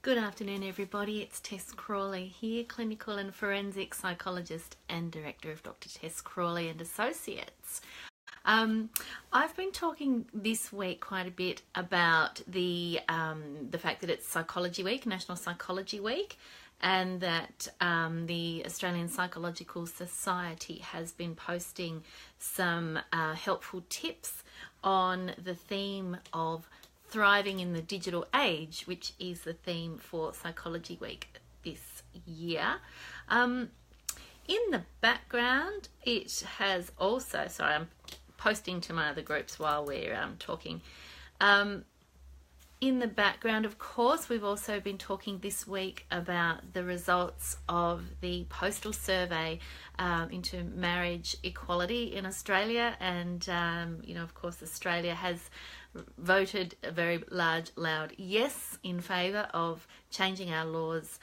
Good afternoon, everybody. It's Tess Crawley here, clinical and forensic psychologist and director of Dr. Tess Crawley and Associates. I've been talking this week quite a bit about the fact that it's Psychology Week, National Psychology Week, and that the Australian Psychological Society has been posting some helpful tips on the theme of thriving in the digital age, which is the theme for Psychology Week this year. In the background, it has also, sorry, I'm posting to my other groups while we're talking. In the background, of course, we've also been talking this week about the results of the postal survey into marriage equality in Australia. And, of course, Australia has voted a very large, loud yes in favour of changing our laws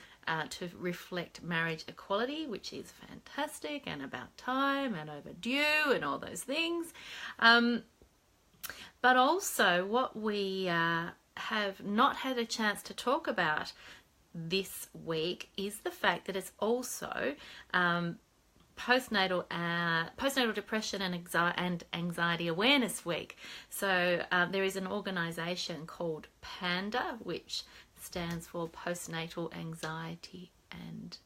to reflect marriage equality, which is fantastic and about time and overdue and all those things. But also what we have not had a chance to talk about this week is the fact that it's also postnatal depression and anxiety awareness week. So there is an organisation called PANDA, which stands for postnatal anxiety and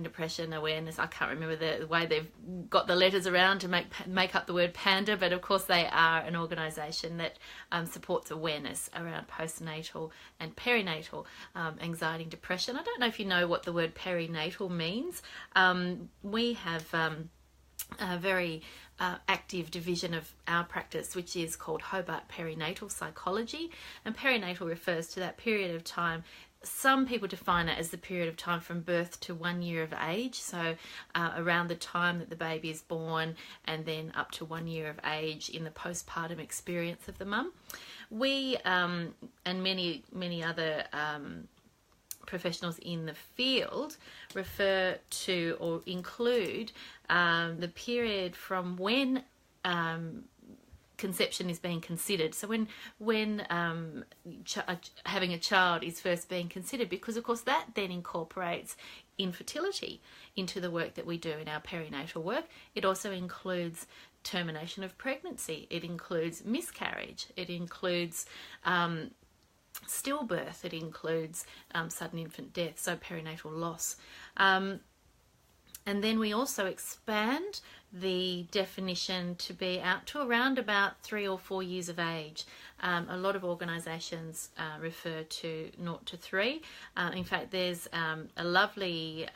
depression awareness. I can't remember the way they've got the letters around to make up the word PANDA, but of course they are an organisation that supports awareness around postnatal and perinatal anxiety and depression. I don't know if you know what the word perinatal means. We have a very active division of our practice, which is called Hobart Perinatal Psychology, and perinatal refers to that period of time. Some people define it as the period of time from birth to 1 year of age, so around the time that the baby is born and then up to 1 year of age in the postpartum experience of the mum. We and many other professionals in the field refer to or include the period from when conception is being considered. So when having a child is first being considered, because of course that then incorporates infertility into the work that we do in our perinatal work. It also includes termination of pregnancy. It includes miscarriage. It includes stillbirth. It includes sudden infant death, so perinatal loss. And then we also expand the definition to be out to around about 3 or 4 years of age. A lot of organisations refer to 0 to 3. In fact, there's a lovely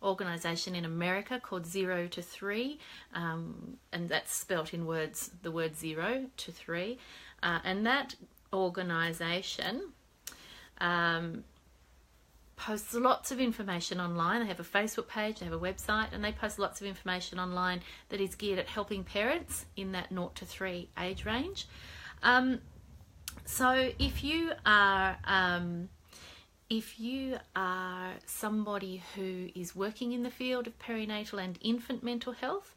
organisation in America called 0 to 3, and that's spelt in words, the word 0 to 3. And that organisation posts lots of information online. They have a Facebook page, they have a website, and they post lots of information online that is geared at helping parents in that 0 to 3 age range. So if you are somebody who is working in the field of perinatal and infant mental health,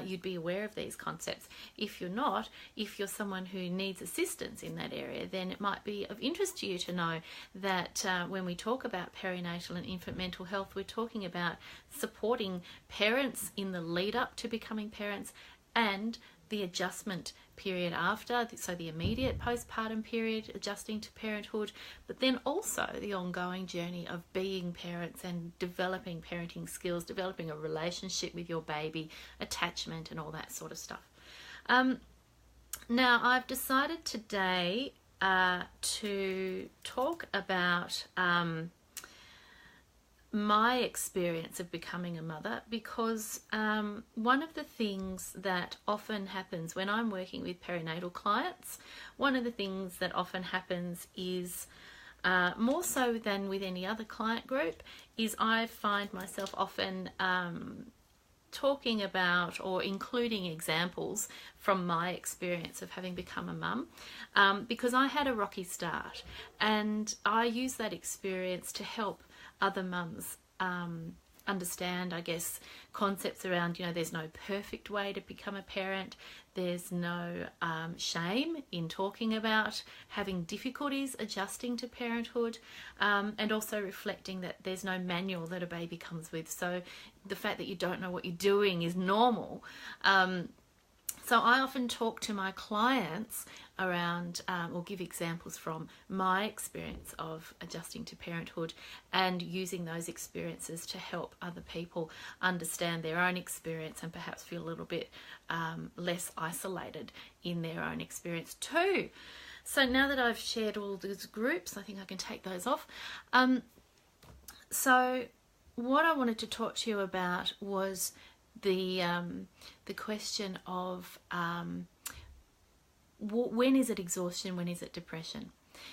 you'd be aware of these concepts. If you're not, if you're someone who needs assistance in that area, then it might be of interest to you to know that when we talk about perinatal and infant mental health, we're talking about supporting parents in the lead up to becoming parents and the adjustment period after, so the immediate postpartum period, adjusting to parenthood, but then also the ongoing journey of being parents and developing parenting skills, developing a relationship with your baby, attachment and all that sort of stuff. Now, I've decided today to talk about my experience of becoming a mother, because one of the things that often happens when I'm working with perinatal clients, one of the things that often happens is more so than with any other client group, is I find myself often talking about or including examples from my experience of having become a mum, because I had a rocky start, and I use that experience to help other mums understand, I guess, concepts around, there's no perfect way to become a parent. There's no shame in talking about having difficulties adjusting to parenthood, and also reflecting that there's no manual that a baby comes with. So the fact that you don't know what you're doing is normal. So I often talk to my clients around, or give examples from my experience of adjusting to parenthood, and using those experiences to help other people understand their own experience and perhaps feel a little bit less isolated in their own experience too. So now that I've shared all those groups, I think I can take those off. So what I wanted to talk to you about was the question of when is it exhaustion, when is it depression?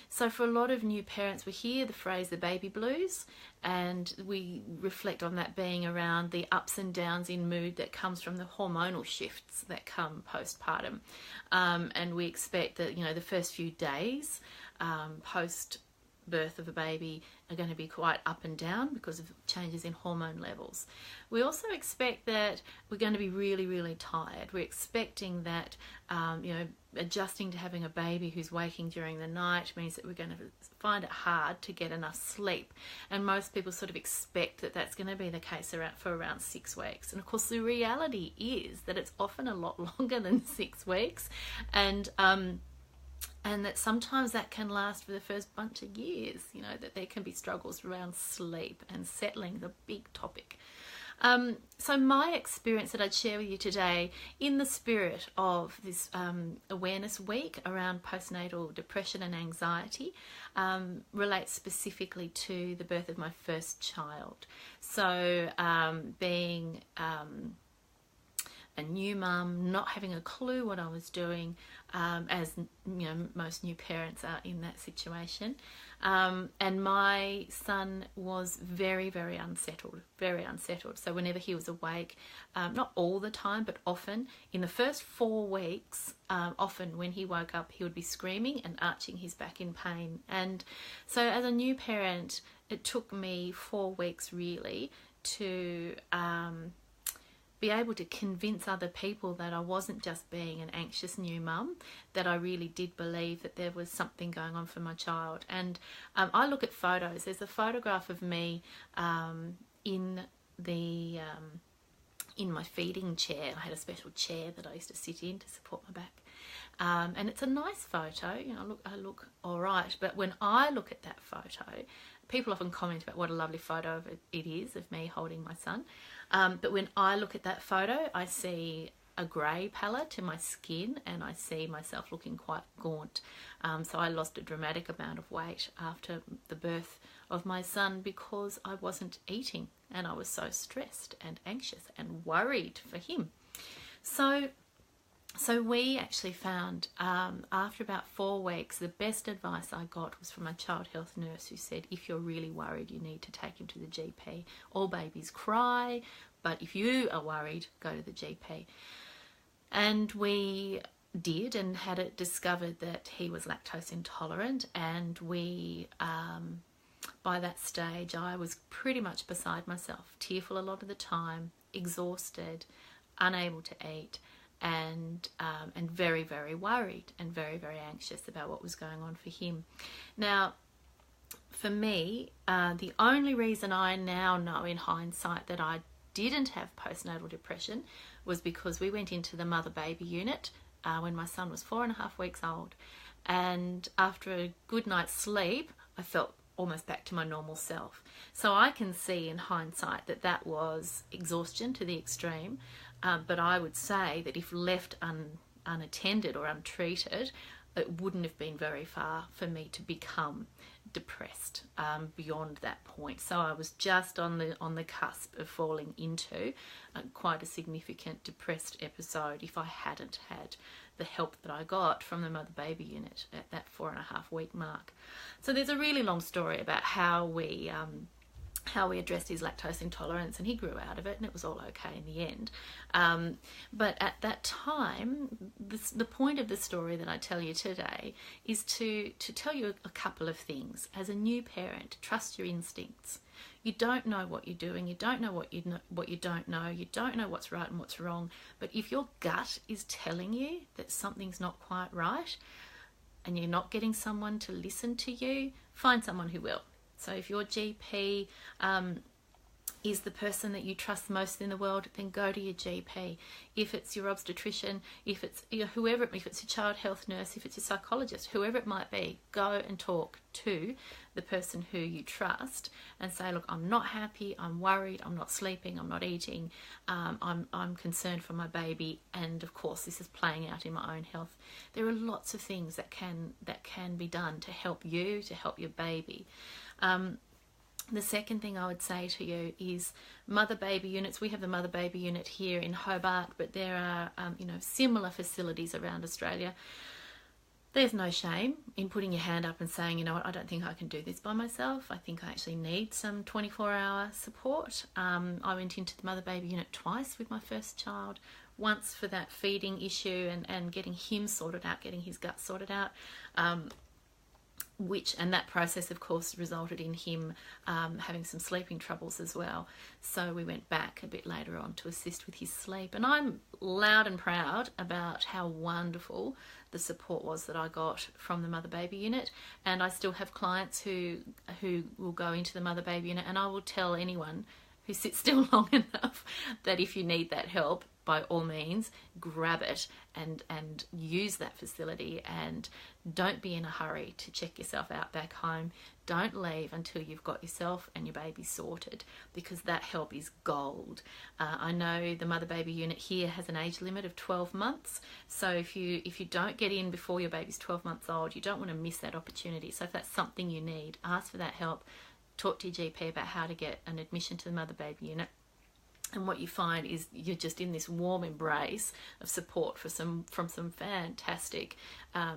So for a lot of new parents, we hear the phrase the baby blues, and we reflect on that being around the ups and downs in mood that comes from the hormonal shifts that come postpartum. And we expect that, the first few days post birth of a baby are going to be quite up and down because of changes in hormone levels. We also expect that we're going to be really, really tired. We're expecting that, adjusting to having a baby who's waking during the night means that we're going to find it hard to get enough sleep. And most people sort of expect that that's going to be the case for around 6 weeks. And of course, the reality is that it's often a lot longer than 6 weeks. And that sometimes that can last for the first bunch of years, that there can be struggles around sleep and settling, the big topic. So my experience that I'd share with you today, in the spirit of this awareness week around postnatal depression and anxiety, relates specifically to the birth of my first child. So being a new mum, not having a clue what I was doing, as most new parents are in that situation, and my son was very, very unsettled. So whenever he was awake, not all the time, but often in the first 4 weeks, often when he woke up, he would be screaming and arching his back in pain. And so as a new parent, it took me 4 weeks really to be able to convince other people that I wasn't just being an anxious new mum, that I really did believe that there was something going on for my child. And I look at photos. There's a photograph of me in my feeding chair. I had a special chair that I used to sit in to support my back. And it's a nice photo. I look all right. But when I look at that photo, people often comment about what a lovely photo it is of me holding my son. But when I look at that photo, I see a grey palette to my skin, and I see myself looking quite gaunt. So I lost a dramatic amount of weight after the birth of my son because I wasn't eating, and I was so stressed and anxious and worried for him. So we actually found, after about 4 weeks, the best advice I got was from a child health nurse who said, if you're really worried, you need to take him to the GP. All babies cry, but if you are worried, go to the GP. And we did, and had it discovered that he was lactose intolerant, and we, by that stage, I was pretty much beside myself, tearful a lot of the time, exhausted, unable to eat, and very, very worried and very, very anxious about what was going on for him. Now, for me, the only reason I now know in hindsight that I didn't have postnatal depression was because we went into the mother-baby unit when my son was 4.5 weeks old, and after a good night's sleep, I felt almost back to my normal self. So I can see in hindsight that that was exhaustion to the extreme, but I would say that if left unattended or untreated, it wouldn't have been very far for me to become depressed beyond that point. So I was just on the cusp of falling into quite a significant depressed episode if I hadn't had the help that I got from the mother-baby unit at that 4.5 week mark. So there's a really long story about how we how we addressed his lactose intolerance, and he grew out of it and it was all okay in the end. But at that time, the point of the story that I tell you today is to tell you a couple of things. As a new parent, trust your instincts. You don't know what you're doing, you don't know what you don't know, you don't know what's right and what's wrong, but if your gut is telling you that something's not quite right and you're not getting someone to listen to you, find someone who will. So if your GP is the person that you trust most in the world, then go to your GP. If it's your obstetrician, if it's whoever, if it's your child health nurse, if it's your psychologist, whoever it might be, go and talk to the person who you trust and say, look, I'm not happy, I'm worried, I'm not sleeping, I'm not eating, I'm concerned for my baby, and of course this is playing out in my own health. There are lots of things that can be done to help you, to help your baby. The second thing I would say to you is mother-baby units. We have the mother-baby unit here in Hobart, but there are similar facilities around Australia. There's no shame in putting your hand up and saying, you know what, I don't think I can do this by myself. I think I actually need some 24-hour support. I went into the mother-baby unit twice with my first child. Once for that feeding issue and getting him sorted out, getting his gut sorted out. And that process, of course, resulted in him having some sleeping troubles as well. So we went back a bit later on to assist with his sleep. And I'm loud and proud about how wonderful the support was that I got from the mother-baby unit. And I still have clients who will go into the mother-baby unit, and I will tell anyone who sits still long enough that if you need that help, by all means, grab it and use that facility, and don't be in a hurry to check yourself out back home. Don't leave until you've got yourself and your baby sorted, because that help is gold. I know the mother-baby unit here has an age limit of 12 months, so if you don't get in before your baby's 12 months old, you don't want to miss that opportunity. So if that's something you need, ask for that help. Talk to your GP about how to get an admission to the mother-baby unit. And what you find is you're just in this warm embrace of support from some fantastic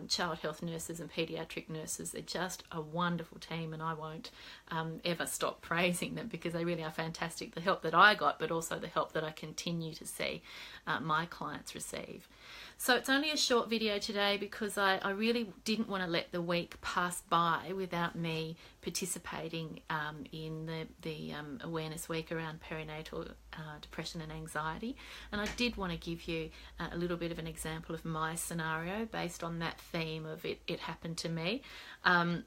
child health nurses and paediatric nurses. They're just a wonderful team, and I won't ever stop praising them, because they really are fantastic. The help that I got, but also the help that I continue to see my clients receive. So it's only a short video today because I really didn't want to let the week pass by without me participating in the awareness week around perinatal depression and anxiety. And I did want to give you a little bit of an example of my scenario based on that theme of it happened to me, and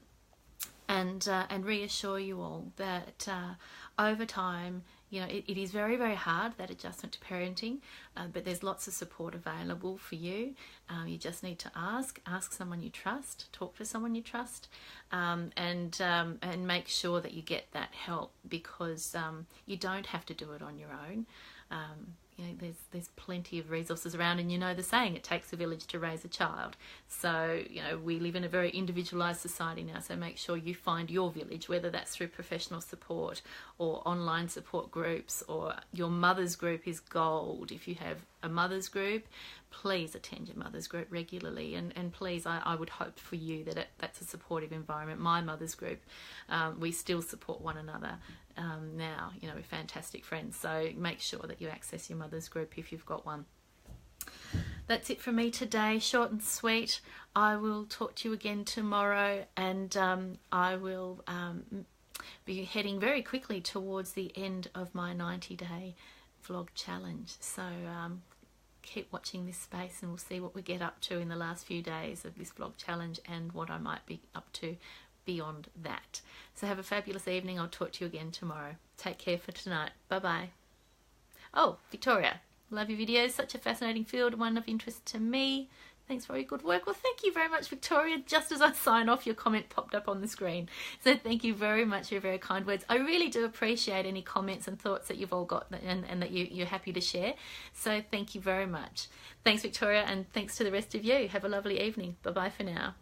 reassure you all that over time, it is very, very hard, that adjustment to parenting, but there's lots of support available for you. You just need to ask someone you trust, talk to someone you trust, and make sure that you get that help, because you don't have to do it on your own. There's plenty of resources around, and the saying, it takes a village to raise a child. So we live in a very individualized society now, so make sure you find your village, whether that's through professional support or online support groups, or your mother's group is gold. If you have a mother's group, please attend your mother's group regularly, and please, I would hope for you that that's a supportive environment. My mother's group, we still support one another now. We're fantastic friends, so make sure that you access your mother's group if you've got one. That's it from me today, short and sweet. I will talk to you again tomorrow, and I will be heading very quickly towards the end of my 90-day vlog challenge. So keep watching this space, and we'll see what we get up to in the last few days of this vlog challenge, and what I might be up to beyond that. So have a fabulous evening. I'll talk to you again tomorrow. Take care for tonight. Bye-bye. Oh, Victoria, love your videos. Such a fascinating field, one of interest to me. Thanks for your good work. Well, thank you very much, Victoria. Just as I sign off, your comment popped up on the screen. So thank you very much for your very kind words. I really do appreciate any comments and thoughts that you've all got, and that you're happy to share. So thank you very much. Thanks, Victoria, and thanks to the rest of you. Have a lovely evening. Bye-bye for now.